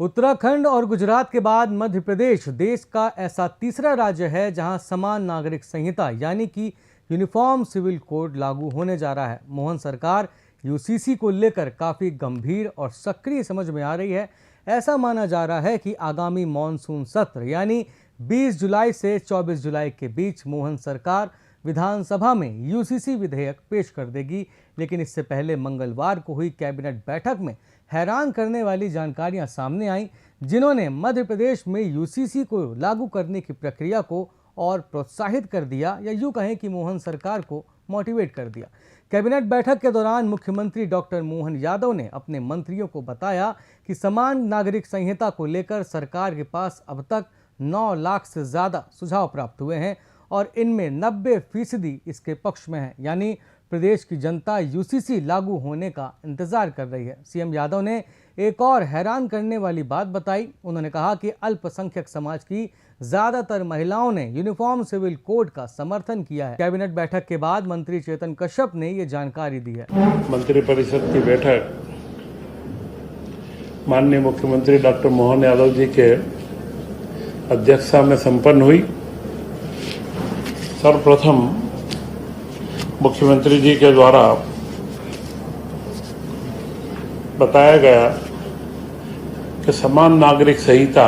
उत्तराखंड और गुजरात के बाद मध्य प्रदेश देश का ऐसा तीसरा राज्य है जहां समान नागरिक संहिता यानी कि यूनिफॉर्म सिविल कोड लागू होने जा रहा है। मोहन सरकार यूसीसी को लेकर काफ़ी गंभीर और सक्रिय समझ में आ रही है। ऐसा माना जा रहा है कि आगामी मॉनसून सत्र यानी 20 जुलाई से 24 जुलाई के बीच मोहन सरकार विधानसभा में यूसीसी विधेयक पेश कर देगी। लेकिन इससे पहले मंगलवार को हुई कैबिनेट बैठक में हैरान करने वाली जानकारियां सामने आईं, जिन्होंने मध्य प्रदेश में यूसीसी को लागू करने की प्रक्रिया को और प्रोत्साहित कर दिया या यूं कहें कि मोहन सरकार को मोटिवेट कर दिया। कैबिनेट बैठक के दौरान मुख्यमंत्री डॉक्टर मोहन यादव ने अपने मंत्रियों को बताया कि समान नागरिक संहिता को लेकर सरकार के पास अब तक 9 लाख से ज़्यादा सुझाव प्राप्त हुए हैं और इनमें 90% इसके पक्ष में है, यानी प्रदेश की जनता यूसीसी लागू होने का इंतजार कर रही है। सीएम यादव ने एक और हैरान करने वाली बात बताई। उन्होंने कहा कि अल्पसंख्यक समाज की ज़्यादातर महिलाओं ने यूनिफॉर्म सिविल कोड का समर्थन किया है। कैबिनेट बैठक के बाद मंत्री चेतन कश्यप ने ये जानकारी दी है। मंत्रिपरिषद की बैठक माननीय मुख्यमंत्री डॉक्टर मोहन यादव जी के अध्यक्षता में संपन्न हुई। सर्वप्रथम मुख्यमंत्री जी के द्वारा बताया गया कि समान नागरिक संहिता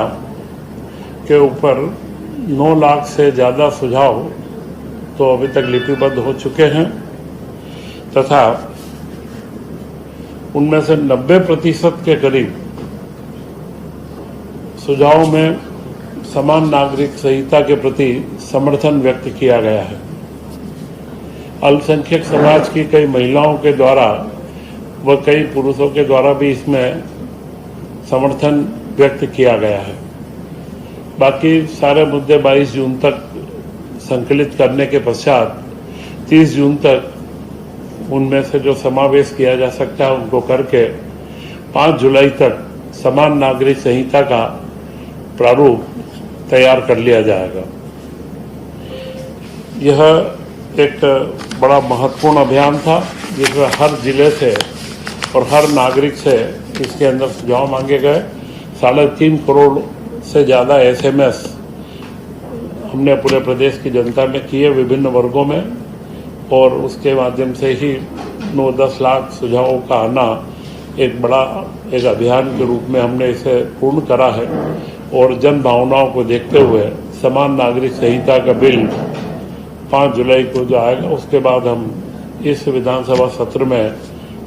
के ऊपर 9 लाख से ज़्यादा सुझाव तो अभी तक लिपिबद्ध हो चुके हैं तथा उनमें से 90% के करीब सुझावों में समान नागरिक संहिता के प्रति समर्थन व्यक्त किया गया है। अल्पसंख्यक समाज की कई महिलाओं के द्वारा व कई पुरुषों के द्वारा भी इसमें समर्थन व्यक्त किया गया है। बाकी सारे मुद्दे 22 जून तक संकलित करने के पश्चात 30 जून तक उनमें से जो समावेश किया जा सकता है उनको करके 5 जुलाई तक समान नागरिक संहिता का प्रारूप तैयार कर लिया जाएगा। यह एक बड़ा महत्वपूर्ण अभियान था जिसमें हर जिले से और हर नागरिक से इसके अंदर सुझाव मांगे गए। 3.5 करोड़ से ज़्यादा एसएमएस हमने पूरे प्रदेश की जनता में किए विभिन्न वर्गों में और उसके माध्यम से ही 9-10 लाख सुझावों का आना एक बड़ा अभियान के रूप में हमने इसे पूर्ण करा है। और जन भावनाओं को देखते हुए समान नागरिक संहिता का बिल 5 जुलाई को जो आएगा उसके बाद हम इस विधानसभा सत्र में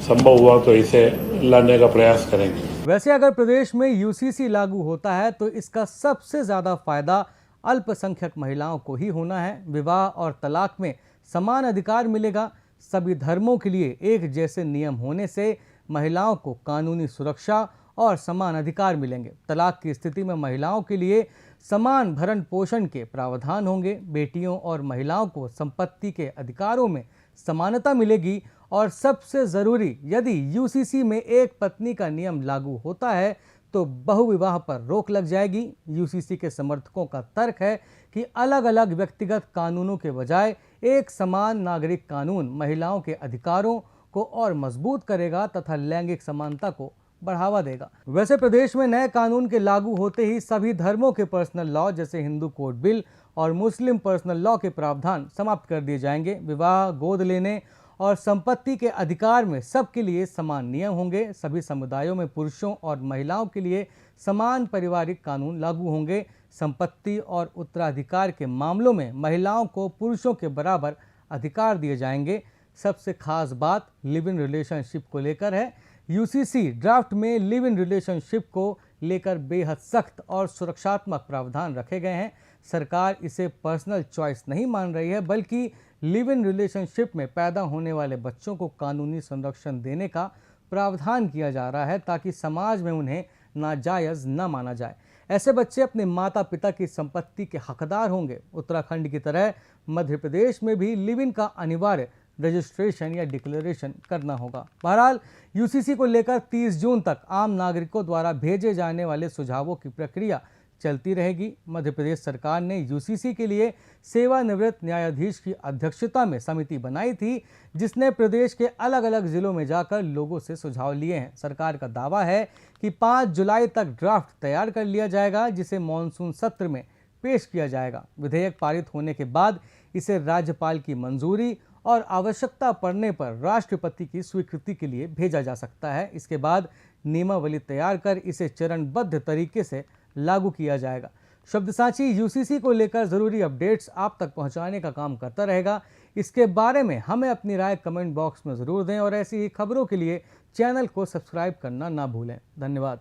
संभव हुआ तो इसे लाने का प्रयास करेंगे। वैसे अगर प्रदेश में यूसीसी लागू होता है तो इसका सबसे ज़्यादा फायदा अल्पसंख्यक महिलाओं को ही होना है। विवाह और तलाक में समान अधिकार मिलेगा। सभी धर्मों के लिए एक जैसे नियम होने से महिलाओं को कानूनी सुरक्षा और समान अधिकार मिलेंगे। तलाक की स्थिति में महिलाओं के लिए समान भरण पोषण के प्रावधान होंगे। बेटियों और महिलाओं को संपत्ति के अधिकारों में समानता मिलेगी और सबसे ज़रूरी, यदि यूसीसी में एक पत्नी का नियम लागू होता है तो बहुविवाह पर रोक लग जाएगी। यूसीसी के समर्थकों का तर्क है कि अलग अलग व्यक्तिगत कानूनों के बजाय एक समान नागरिक कानून महिलाओं के अधिकारों को और मजबूत करेगा तथा लैंगिक समानता को बढ़ावा देगा। वैसे प्रदेश में नए कानून के लागू होते ही सभी धर्मों के पर्सनल लॉ जैसे हिंदू कोड बिल और मुस्लिम पर्सनल लॉ के प्रावधान समाप्त कर दिए जाएंगे। विवाह, गोद लेने और संपत्ति के अधिकार में सबके लिए समान नियम होंगे। सभी समुदायों में पुरुषों और महिलाओं के लिए समान पारिवारिक कानून लागू होंगे। संपत्ति और उत्तराधिकार के मामलों में महिलाओं को पुरुषों के बराबर अधिकार दिए जाएंगे। सबसे खास बात लिव इन रिलेशनशिप को लेकर है। यूसीसी ड्राफ्ट में लिव इन रिलेशनशिप को लेकर बेहद सख्त और सुरक्षात्मक प्रावधान रखे गए हैं। सरकार इसे पर्सनल चॉइस नहीं मान रही है, बल्कि लिव इन रिलेशनशिप में पैदा होने वाले बच्चों को कानूनी संरक्षण देने का प्रावधान किया जा रहा है ताकि समाज में उन्हें नाजायज़ न माना जाए। ऐसे बच्चे अपने माता पिता की संपत्ति के हकदार होंगे। उत्तराखंड की तरह मध्य प्रदेश में भी लिव इन का अनिवार्य रजिस्ट्रेशन या डिक्लेरेशन करना होगा। बहरहाल यूसीसी को लेकर 30 जून तक आम नागरिकों द्वारा भेजे जाने वाले सुझावों की प्रक्रिया चलती रहेगी। मध्य प्रदेश सरकार ने यूसीसी के लिए सेवानिवृत्त न्यायाधीश की अध्यक्षता में समिति बनाई थी, जिसने प्रदेश के अलग अलग जिलों में जाकर लोगों से सुझाव लिए हैं। सरकार का दावा है कि 5 जुलाई तक ड्राफ्ट तैयार कर लिया जाएगा, जिसे मानसून सत्र में पेश किया जाएगा। विधेयक पारित होने के बाद इसे राज्यपाल की मंजूरी और आवश्यकता पड़ने पर राष्ट्रपति की स्वीकृति के लिए भेजा जा सकता है। इसके बाद नियमावली तैयार कर इसे चरणबद्ध तरीके से लागू किया जाएगा। शब्दसाची यूसीसी को लेकर जरूरी अपडेट्स आप तक पहुंचाने का काम करता रहेगा। इसके बारे में हमें अपनी राय कमेंट बॉक्स में जरूर दें और ऐसी ही खबरों के लिए चैनल को सब्सक्राइब करना ना भूलें। धन्यवाद।